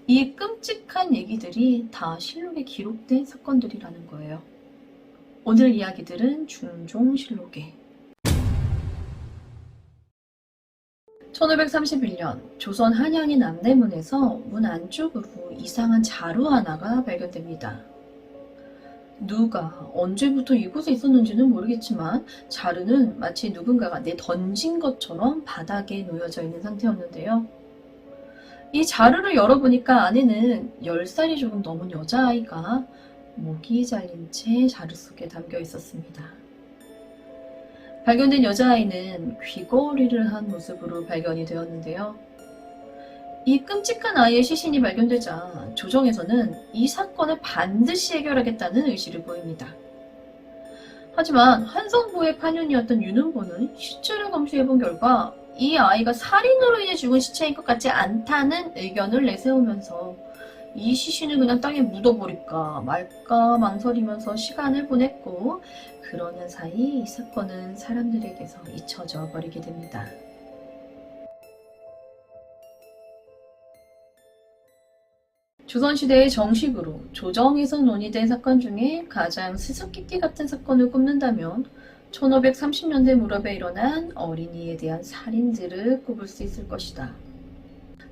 이 끔찍한 얘기들이 다 실록에 기록된 사건들이라는 거예요. 오늘 이야기들은 중종실록에 1531년 조선 한양의 남대문에서 문 안쪽으로 이상한 자루 하나가 발견됩니다. 누가 언제부터 이곳에 있었는지는 모르겠지만 자루는 마치 누군가가 던진 것처럼 바닥에 놓여져 있는 상태였는데요. 이 자루를 열어보니까 안에는 10살이 조금 넘은 여자아이가 목이 잘린 채 자루 속에 담겨 있었습니다. 발견된 여자아이는 귀걸이를 한 모습으로 발견이 되었는데요. 이 끔찍한 아이의 시신이 발견되자 조정에서는 이 사건을 반드시 해결하겠다는 의지를 보입니다. 하지만 한성부의 판윤이었던 윤은보는 시체를 검시해본 결과 이 아이가 살인으로 인해 죽은 시체인 것 같지 않다는 의견을 내세우면서 이 시신을 그냥 땅에 묻어버릴까 말까 망설이면서 시간을 보냈고, 그러는 사이 이 사건은 사람들에게서 잊혀져 버리게 됩니다. 조선시대의 정식으로 조정에서 논의된 사건 중에 가장 수수께끼 같은 사건을 꼽는다면 1530년대 무렵에 일어난 어린이에 대한 살인들을 꼽을 수 있을 것이다.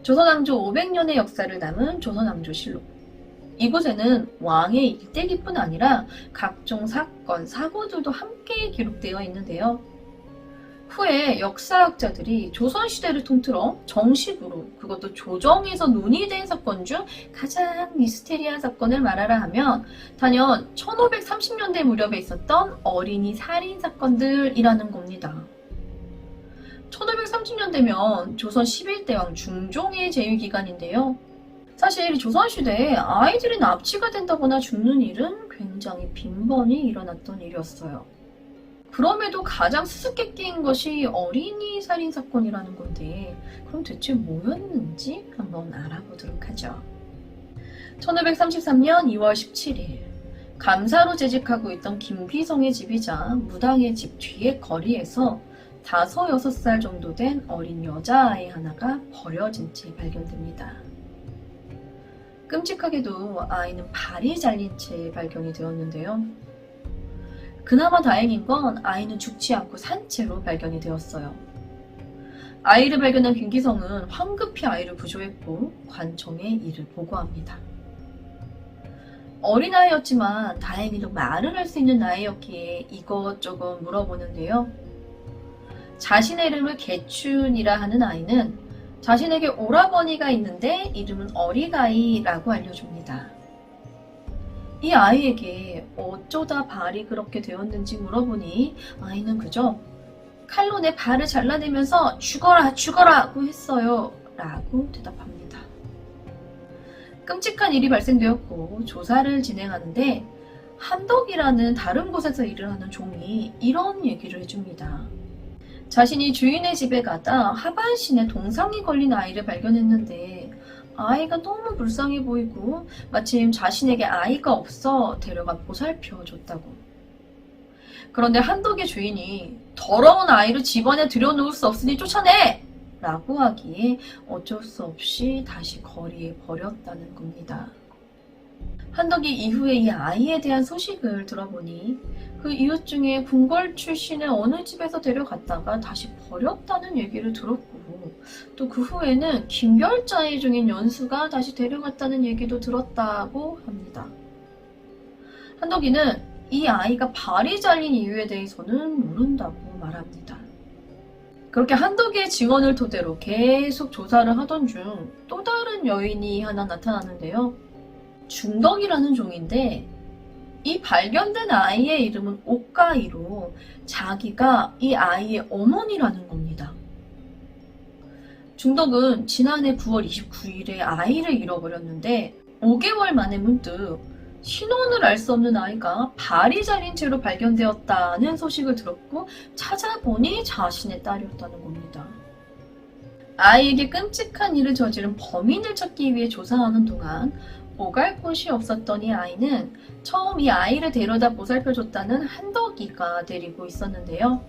조선왕조 500년의 역사를 담은 조선왕조실록. 이곳에는 왕의 일대기뿐 아니라 각종 사건, 사고들도 함께 기록되어 있는데요. 후에 역사학자들이 조선시대를 통틀어 정식으로, 그것도 조정에서 논의된 사건 중 가장 미스테리한 사건을 말하라 하면 단연 1530년대 무렵에 있었던 어린이 살인 사건들이라는 겁니다. 1530년대면 조선 11대왕 중종의 재위기간인데요. 사실 조선시대에 아이들이 납치가 된다거나 죽는 일은 굉장히 빈번히 일어났던 일이었어요. 그럼에도 가장 수수께끼인 것이 어린이 살인 사건이라는 건데, 그럼 대체 뭐였는지 한번 알아보도록 하죠. 1533년 2월 17일 감사로 재직하고 있던 김휘성의 집이자 무당의 집 뒤의 거리에서 5, 6살 정도 된 어린 여자아이 하나가 버려진 채 발견됩니다. 끔찍하게도 아이는 발이 잘린 채 발견이 되었는데요. 그나마 다행인 건 아이는 죽지 않고 산 채로 발견이 되었어요. 아이를 발견한 김기성은 황급히 아이를 구조했고 관청에 이를 보고합니다. 어린아이였지만 다행히도 말을 할 수 있는 나이였기에 이것저것 물어보는데요. 자신의 이름을 개춘이라 하는 아이는 자신에게 오라버니가 있는데 이름은 어리가이라고 알려줍니다. 이 아이에게 어쩌다 발이 그렇게 되었는지 물어보니 아이는 그저 칼로 내 발을 잘라내면서 죽어라 죽어라고 했어요 라고 대답합니다. 끔찍한 일이 발생되었고 조사를 진행하는데 한덕이라는 다른 곳에서 일을 하는 종이 이런 얘기를 해줍니다. 자신이 주인의 집에 가다 하반신에 동상이 걸린 아이를 발견했는데 아이가 너무 불쌍해 보이고 마침 자신에게 아이가 없어 데려가 보살펴줬다고. 그런데 한덕의 주인이 더러운 아이를 집안에 들여놓을 수 없으니 쫓아내! 라고 하기에 어쩔 수 없이 다시 거리에 버렸다는 겁니다. 한덕이 이후에 이 아이에 대한 소식을 들어보니 그 이웃 중에 궁궐 출신의 어느 집에서 데려갔다가 다시 버렸다는 얘기를 들었고, 또 그 후에는 김별자의 중인 연수가 다시 데려갔다는 얘기도 들었다고 합니다. 한덕이는 이 아이가 발이 잘린 이유에 대해서는 모른다고 말합니다. 그렇게 한덕이의 증언을 토대로 계속 조사를 하던 중 또 다른 여인이 하나 나타나는데요. 중덕이라는 종인데 이 발견된 아이의 이름은 옥가이로 자기가 이 아이의 어머니라는 겁니다. 중덕은 지난해 9월 29일에 아이를 잃어버렸는데 5개월 만에 문득 신원을 알 수 없는 아이가 발이 잘린 채로 발견되었다는 소식을 들었고 찾아보니 자신의 딸이었다는 겁니다. 아이에게 끔찍한 일을 저지른 범인을 찾기 위해 조사하는 동안 오갈 곳이 없었던 이 아이는 처음 이 아이를 데려다 보살펴줬다는 한덕이가 데리고 있었는데요.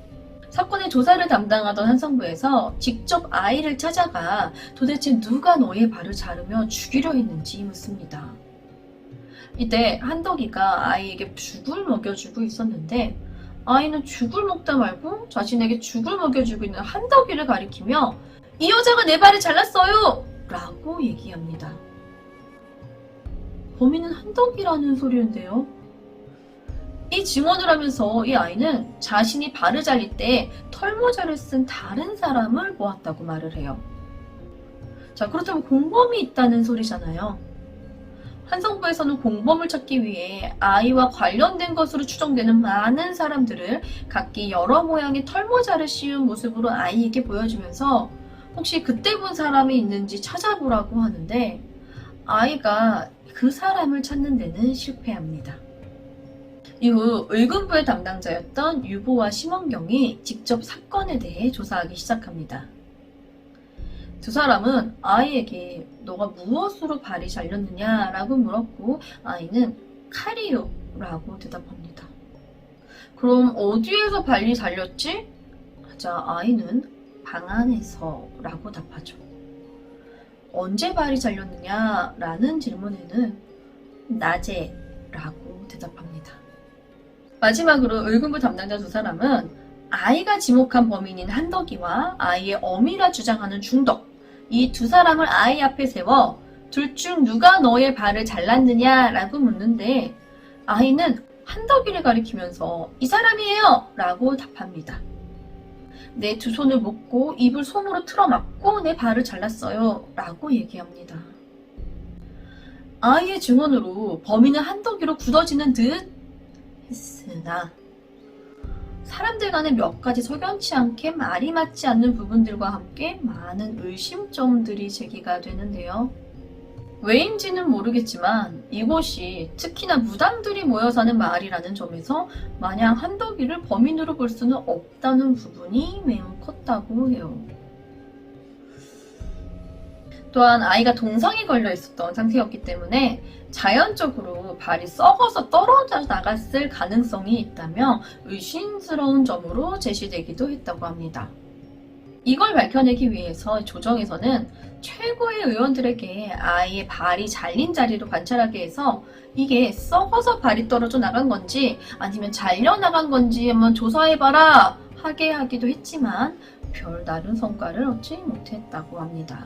사건의 조사를 담당하던 한성부에서 직접 아이를 찾아가 도대체 누가 너의 발을 자르며 죽이려 했는지 묻습니다. 이때 한덕이가 아이에게 죽을 먹여주고 있었는데 아이는 죽을 먹다 말고 자신에게 죽을 먹여주고 있는 한덕이를 가리키며 이 여자가 내 발을 잘랐어요! 라고 얘기합니다. 범인은 한덕이라는 소리인데요. 이 증언을 하면서 이 아이는 자신이 발을 잘릴 때 털모자를 쓴 다른 사람을 보았다고 말을 해요. 자, 그렇다면 공범이 있다는 소리잖아요. 한성부에서는 공범을 찾기 위해 아이와 관련된 것으로 추정되는 많은 사람들을 각기 여러 모양의 털모자를 씌운 모습으로 아이에게 보여주면서 혹시 그때 본 사람이 있는지 찾아보라고 하는데 아이가 그 사람을 찾는 데는 실패합니다. 이후 의금부의 담당자였던 유보와 심원경이 직접 사건에 대해 조사하기 시작합니다. 두 사람은 아이에게 너가 무엇으로 발이 잘렸느냐라고 물었고 아이는 칼이요 라고 대답합니다. 그럼 어디에서 발이 잘렸지? 하자 아이는 방 안에서 라고 답하죠. 언제 발이 잘렸느냐 라는 질문에는 낮에 라고 대답합니다. 마지막으로 의금부 담당자 두 사람은 아이가 지목한 범인인 한덕이와 아이의 어미라 주장하는 중덕 이 두 사람을 아이 앞에 세워 둘 중 누가 너의 발을 잘랐느냐 라고 묻는데 아이는 한덕이를 가리키면서 이 사람이에요 라고 답합니다. 내 두 손을 묶고 입을 솜으로 틀어막고 내 발을 잘랐어요 라고 얘기합니다. 아이의 증언으로 범인은 한덕이로 굳어지는 듯 했으나 사람들 간에 몇 가지 석연치 않게 말이 맞지 않는 부분들과 함께 많은 의심점들이 제기가 되는데요. 왜인지는 모르겠지만 이곳이 특히나 무당들이 모여 사는 마을이라는 점에서 마냥 한덕이를 범인으로 볼 수는 없다는 부분이 매우 컸다고 해요. 또한 아이가 동상에 걸려 있었던 상태였기 때문에 자연적으로 발이 썩어서 떨어져 나갔을 가능성이 있다며 의심스러운 점으로 제시되기도 했다고 합니다. 이걸 밝혀내기 위해서 조정에서는 최고의 의원들에게 아이의 발이 잘린 자리로 관찰하게 해서 이게 썩어서 발이 떨어져 나간 건지 아니면 잘려 나간 건지 한번 조사해봐라 하게 하기도 했지만 별다른 성과를 얻지 못했다고 합니다.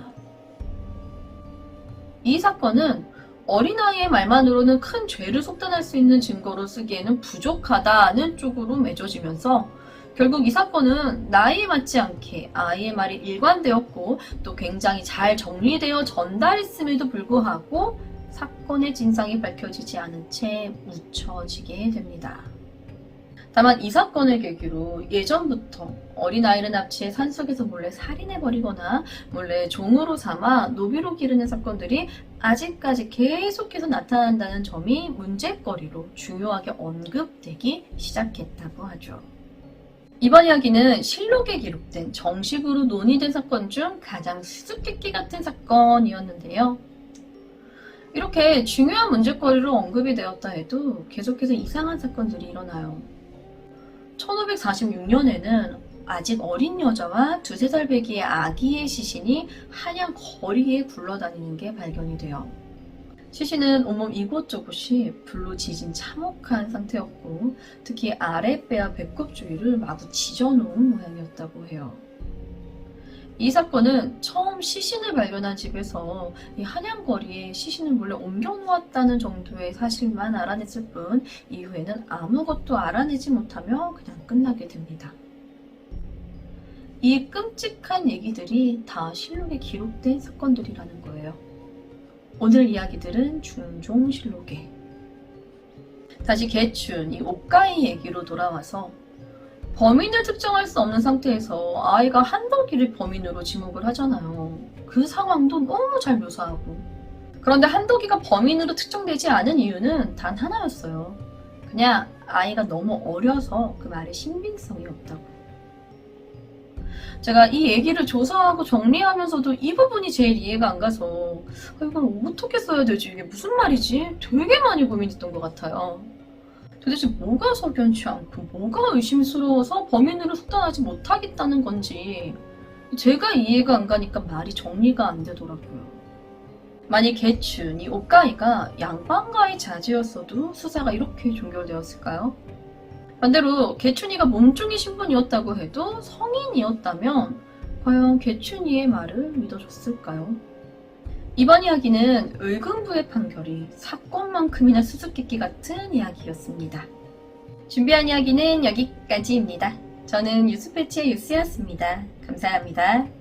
이 사건은 어린아이의 말만으로는 큰 죄를 속단할 수 있는 증거로 쓰기에는 부족하다는 쪽으로 맺어지면서 결국 이 사건은 나이에 맞지 않게 아이의 말이 일관되었고 또 굉장히 잘 정리되어 전달했음에도 불구하고 사건의 진상이 밝혀지지 않은 채 묻혀지게 됩니다. 다만 이 사건을 계기로 예전부터 어린아이를 납치해 산속에서 몰래 살인해버리거나 몰래 종으로 삼아 노비로 기르는 사건들이 아직까지 계속해서 나타난다는 점이 문제거리로 중요하게 언급되기 시작했다고 하죠. 이번 이야기는 실록에 기록된 정식으로 논의된 사건 중 가장 수수께끼 같은 사건이었는데요. 이렇게 중요한 문제거리로 언급이 되었다 해도 계속해서 이상한 사건들이 일어나요. 1546년에는 아직 어린 여자와 두세 살 배기의 아기의 시신이 한양 거리에 굴러다니는 게 발견이 돼요. 시신은 온몸 이곳저곳이 불로 지진 참혹한 상태였고 특히 아랫배와 배꼽 주위를 마구 지져놓은 모양이었다고 해요. 이 사건은 처음 시신을 발견한 집에서 이 한양거리에 시신을 몰래 옮겨놓았다는 정도의 사실만 알아냈을 뿐 이후에는 아무것도 알아내지 못하며 그냥 끝나게 됩니다. 이 끔찍한 얘기들이 다 실록에 기록된 사건들이라는 거예요. 오늘 이야기들은 중종실록에 다시 개춘 이 옥가이 얘기로 돌아와서 범인을 특정할 수 없는 상태에서 아이가 한덕이를 범인으로 지목을 하잖아요. 그 상황도 너무 잘 묘사하고 그런데 한덕이가 범인으로 특정되지 않은 이유는 단 하나였어요. 그냥 아이가 너무 어려서 그 말에 신빙성이 없다고. 제가 이 얘기를 조사하고 정리하면서도 이 부분이 제일 이해가 안 가서 이걸 어떻게 써야 되지? 이게 무슨 말이지? 되게 많이 고민했던 것 같아요. 도대체 뭐가 석연치 않고 뭐가 의심스러워서 범인으로 속단하지 못하겠다는 건지 제가 이해가 안 가니까 말이 정리가 안 되더라고요. 만약 개춘, 이 오카이가 양반가의 자제였어도 수사가 이렇게 종결되었을까요? 반대로 개춘이가 몸종의 신분이었다고 해도 성인이었다면 과연 개춘이의 말을 믿어줬을까요? 이번 이야기는 의금부의 판결이 사건만큼이나 수수께끼 같은 이야기였습니다. 준비한 이야기는 여기까지입니다. 저는 유스패치의 유스였습니다. 감사합니다.